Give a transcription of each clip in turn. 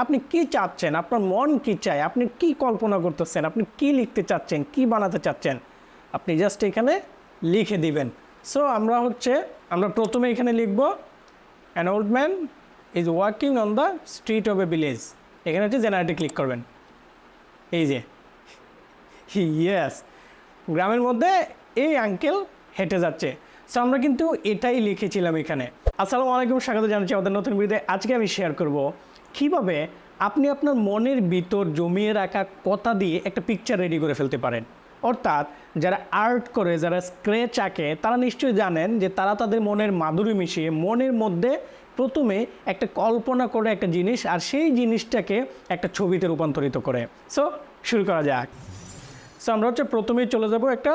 আপনি কি চাচ্ছেন, আপনার মন কি চায়, আপনি কি কল্পনা করতেছেন, আপনি কি লিখতে চাচ্ছেন, কি বানাতে চাচ্ছেন, আপনি জাস্ট এখানে লিখে দিবেন। সো আমরা প্রথমে এখানে লিখব an old man is walking on the street of a village. এখানে হচ্ছে জেনারেটে ক্লিক করবেন। এই যে ইয়েস, গ্রামের মধ্যে এই আঙ্কেল হেঁটে যাচ্ছে। সো আমরা কিন্তু এটাই লিখেছিলাম এখানে। আসসালামু আলাইকুম, স্বাগত জানাচ্ছি আমাদের নতুন ভিডিওতে। আজকে আমি শেয়ার করব কিভাবে আপনি আপনার মনের ভিতর জমিয়ে রাখা কথা দিয়ে একটা পিকচার রেডি করে ফেলতে পারেন। অর্থাৎ যারা আর্ট করে, যারা স্ক্র্যাচ আঁকে, তারা নিশ্চয়ই জানেন যে তারা তাদের মনের মাধুরী মিশিয়ে মনের মধ্যে প্রথমে একটা কল্পনা করে একটা জিনিস, আর সেই জিনিসটাকে একটা ছবিতে রূপান্তরিত করে। সো শুরু করা যাক। সো আমরা প্রথমেই চলে যাব একটা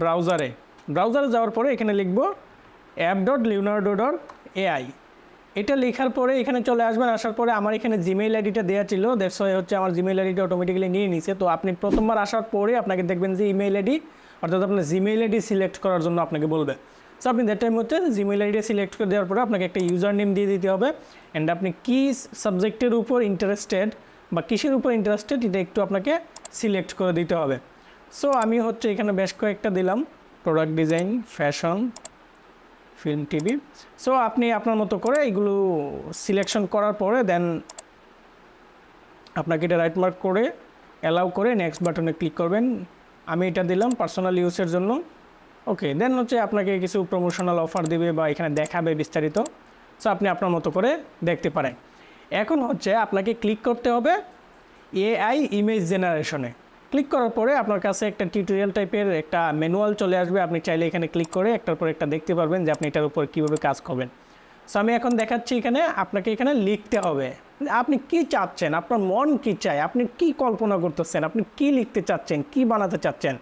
ব্রাউজারে যাওয়ার পরে এখানে লিখব app.leonardo.ai। এটা লেখার পরে এখানে চলে আসবেন। আসার পরে আমার এখানে জিমেইল আইডিটা দেওয়া ছিল, দ্যাটস ওয়াই আমার জিমেইল আইডিটা অটোমেটিক্যালি নিয়ে নিছে। তো আপনি প্রথমবার আসার পরে আপনাকে দেখবেন যে ইমেইল আইডি, অর্থাৎ আপনার জিমেইল আইডি সিলেক্ট করার জন্য আপনাকে বলবে। সো আপনি that time Gmail ID select করে দেওয়ার পরে আপনাকে একটা ইউজার নেম দিয়ে দিতে হবে। অ্যান্ড আপনি কী সাবজেক্টের উপর ইন্টারেস্টেড বা কিসের উপর ইন্টারেস্টেড এটা একটু আপনাকে সিলেক্ট করে দিতে হবে। সো আমি এখানে বেশ কয়েকটা দিলাম, product design, fashion, film, TV. So আপনি আপনার মতো করে এগুলো সিলেকশন করার পরে দেন আপনাকে এটা রাইট মার্ক করে অ্যালাউ করে নেক্সট বাটনে ক্লিক করবেন। আমি এটা দিলাম পার্সোনাল ইউজের জন্য। ওকে, দেন আপনাকে কিছু প্রমোশনাল অফার দেবে বা এখানে দেখাবে বিস্তারিত। সো আপনি আপনার মতো করে দেখতে পারেন। এখন আপনাকে ক্লিক করতে হবে এআই ইমেজ জেনারেশনে। ক্লিক করার পরে আপনার কাছে একটা টিউটোরিয়াল টাইপের একটা ম্যানুয়াল চলে আসবে। আপনি চাইলে এখানে ক্লিক করে একটার পর একটা দেখতে পারবেন যে আপনি এটার উপর কীভাবে কাজ করবেন। সো আমি এখন দেখাচ্ছি, আপনাকে এখানে লিখতে হবে আপনি কি চাচ্ছেন, আপনার মন কি চায়, আপনি কি কল্পনা করতেছেন, আপনি কি লিখতে চাচ্ছেন, কি বানাতে চাচ্ছেন,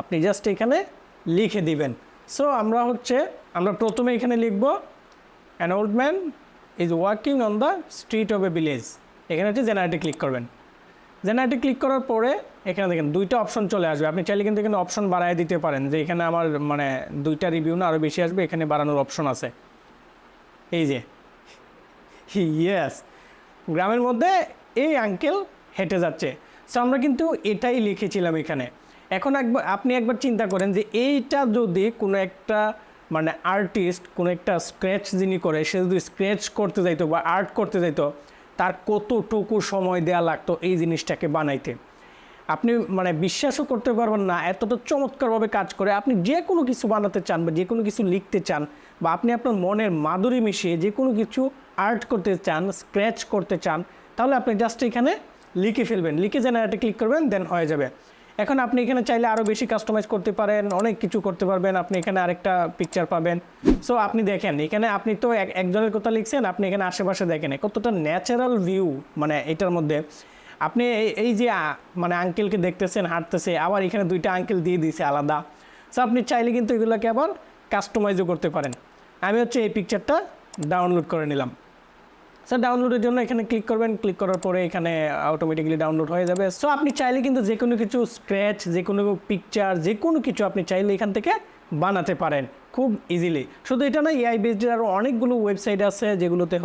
আপনি জাস্ট এখানে লিখে দিবেন। সো আমরা প্রথমে এখানে লিখব an old man is walking on the street of a village. এখানে জেনারেটে ক্লিক করবেন। জেনারেটে ক্লিক করার পরে এখানে দেখেন দুইটা অপশন চলে আসবে। আপনি চাইলে কিন্তু এখানে অপশন বাড়ায় দিতে পারেন, যে এখানে আমার দুইটা রিভিউ না আরও বেশি আসবে, এখানে বাড়ানোর অপশন আছে। এই যে ইয়েস, গ্রামের মধ্যে এই আঙ্কেল হেঁটে যাচ্ছে। সো আমরা কিন্তু এটাই লিখেছিলাম এখানে। এখন আপনি একবার চিন্তা করেন যে এইটা যদি কোনো একটা আর্টিস্ট কোনো একটা স্ক্র্যাচ যিনি করে, সে যদি স্ক্র্যাচ করতে যাইতো বা আর্ট করতে যাইতো, তার কতটুকু সময় দেওয়া লাগতো এই জিনিসটাকে বানাইতে। আপনি বিশ্বাসও করতে পারবেন না, এতটা চমৎকারভাবে কাজ করে। আপনি যে কোনো কিছু বানাতে চান বা যে কোনো কিছু লিখতে চান, বা আপনি আপনার মনের মাধুরী মিশিয়ে যে কোনো কিছু আর্ট করতে চান, স্ক্র্যাচ করতে চান, তাহলে আপনি জাস্ট এখানে লিখে ফেলবেন, লিখে জেনারেটে ক্লিক করবেন, দেন হয়ে যাবে। এখন আপনি এখানে চাইলে আরও বেশি কাস্টমাইজ করতে পারেন, অনেক কিছু করতে পারবেন। আপনি এখানে আরেকটা পিকচার পাবেন। সো আপনি দেখেন এখানে আপনি তো একজনের কথা লিখছেন, আপনি এখানে আশেপাশে দেখেন কতটা ন্যাচারাল ভিউ এটার মধ্যে। আপনি এই যে আঙ্কেলকে দেখতেছেন হাঁটতেছে, আবার এখানে দুইটা আঙ্কেল দিয়ে দিয়েছে আলাদা। সো আপনি চাইলে কিন্তু এগুলোকে আবার কাস্টমাইজও করতে পারেন। আমি এই পিকচারটা ডাউনলোড করে নিলাম। স্যার ডাউনলোডের জন্য এখানে ক্লিক করবেন। ক্লিক করার পরে এখানে অটোমেটিক্যালি ডাউনলোড হয়ে যাবে। সো আপনি চাইলে কিন্তু যে কোনো কিছু স্ক্র্যাচ, যে কোনো পিকচার, যে কোনো কিছু আপনি চাইলে এখান থেকে বানাতে পারেন খুব ইজিলি। শুধু এটা না, এআই বেসড আরও অনেকগুলো ওয়েবসাইট আছে যেগুলোতে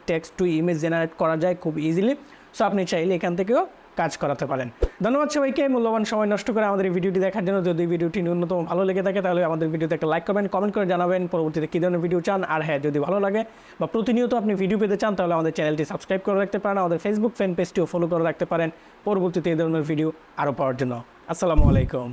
টেক্সট টু ইমেজ জেনারেট করা যায় খুব ইজিলি। সো আপনি চাইলে এখান থেকেও কাজ করাতে পারেন। ধন্যবাদ সবাইকে মূল্যবান সময় নষ্ট করে আমাদের এই ভিডিওটি দেখার জন্য। যদি ভিডিওটি ন্যূনতম ভালো লেগে থাকে তাহলে আমাদের ভিডিওতে একটা লাইক করবেন, কমেন্ট করে জানাবেন পরবর্তীতে কী ধরনের ভিডিও চান। আর হ্যাঁ, যদি ভালো লাগে বা প্রতিনিয়ত আপনি ভিডিও পেতে চান তাহলে আমাদের চ্যানেলটি সাবস্ক্রাইব করে রাখতে পারেন, আমাদের ফেসবুক ফ্যান পেজটিও ফলো করে রাখতে পারেন পরবর্তীতে এই ধরনের ভিডিও আরও পাওয়ার জন্য। আসসালামু আলাইকুম।